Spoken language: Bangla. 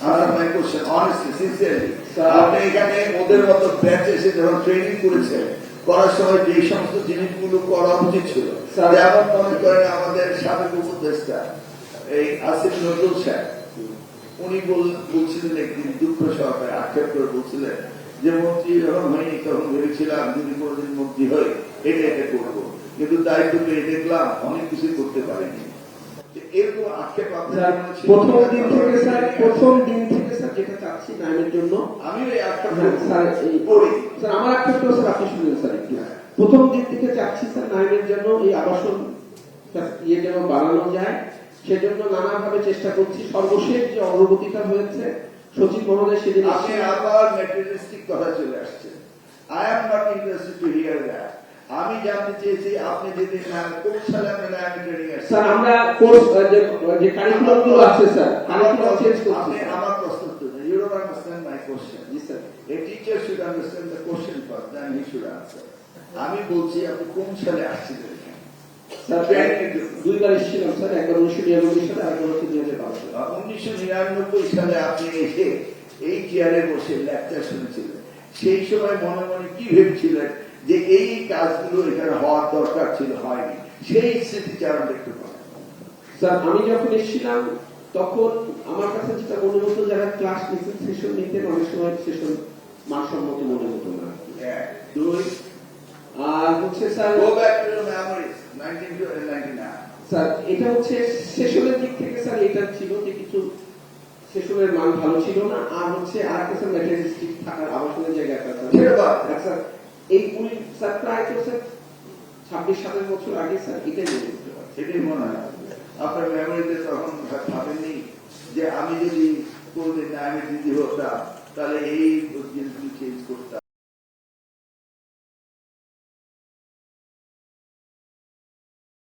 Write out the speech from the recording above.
my question, honestly, sincerely. আপনি এখানে ওদের মতো ব্যাচ এসে যখন ট্রেনিং করেছে করার সময় যে সমস্ত জিনিসগুলো করা উচিত ছিল, যেমন মনে করেন আমাদের সাবেক উপদেষ্টা এই আসিফ নজরুল সাহেব, উনি বলছিলেন একদিন দুঃখ সহকারে আক্ষেপ করে বলছিলেন যে মন্ত্রী যখন হয়নি তখন ভেবেছিলাম যদি কোনোদিন মন্ত্রী হয় এটা করবো, কিন্তু দায়িত্ব পেয়ে দেখলাম অনেক কিছু করতে পারিনি। এরকম আক্ষেপ প্রথম দিন থেকে স্যার যেটা চাচ্ছি নাইমের জন্য আমি এই আক্ষেপ স্যার আমার আক্ষেপটা স্যার আপনি শুনলেন স্যার একটু। প্রথম দিন থেকে চাচ্ছি স্যার নাইমের জন্য এই আবাসন যেন বাড়ানো যায়, সেজন্য নানাভাবে চেষ্টা করছি। সর্বশেষ যে অগ্রগতিটা হয়েছে সচিব মহোদয় সেদিন আপনি আবার ম্যাটেরিয়ালিস্টিক কথা চলে আসছে। I am not interested to here that. আমি জানতে চেয়েছি আপনি যদি কোন সালে আপনি নাইম ট্রেনিং আসছেন। স্যার আমরা কোর্স যে কারিকুলাম গুলো আছে স্যার কারিকুলাম চেঞ্জ করছি। আমার প্রশ্ন তো you don't understand my question. G sir. A teacher should understand the question first, then he should answer. আমি বলছি আপনি কোন সালে আসছিলেন? স্যার দুইবার এসেছিলাম স্যার, একবার 1999 সালে আর একবার 2012 সালে। 1999 সালে আপনি এসে এই চেয়ারে বসে লেকচার শুনেছিলেন। সেই সময় মনে মনে কি ভেবেছিলেন যে এই কাজগুলো এখানে হওয়ার দরকার ছিল, হয়নি, সেই স্মৃতিচারণ একটু করেন। স্যার আমি যখন এসেছিলাম তখন আমার কাছে যেটা মনে হতো যারা ক্লাস নিতেন সেশন নিতেন অনেক সময় সেশন মানসম্মত মনে হতো না। আর হচ্ছে স্যার স্যার এটা হচ্ছে সেশনের দিক থেকে স্যার এটা ছিল যে কিছু সেশনের মান ভালো ছিল না, আর হচ্ছে আর একটা স্যার ম্যাটেরিয়ালিস্টিক থাকার আবাসনের জায়গাটা স্যার এই উনি স্যার প্রায় তো স্যার 26-27 বছর আগে স্যার এটাই মনে করতে পারছি। এটাই মনে হয় আপনার মেমোরিতে তখন ভাবেননি যে আমি যদি কোনদিন আমি দিদি হতাম তাহলে এই জিনিসগুলো চেঞ্জ করতাম।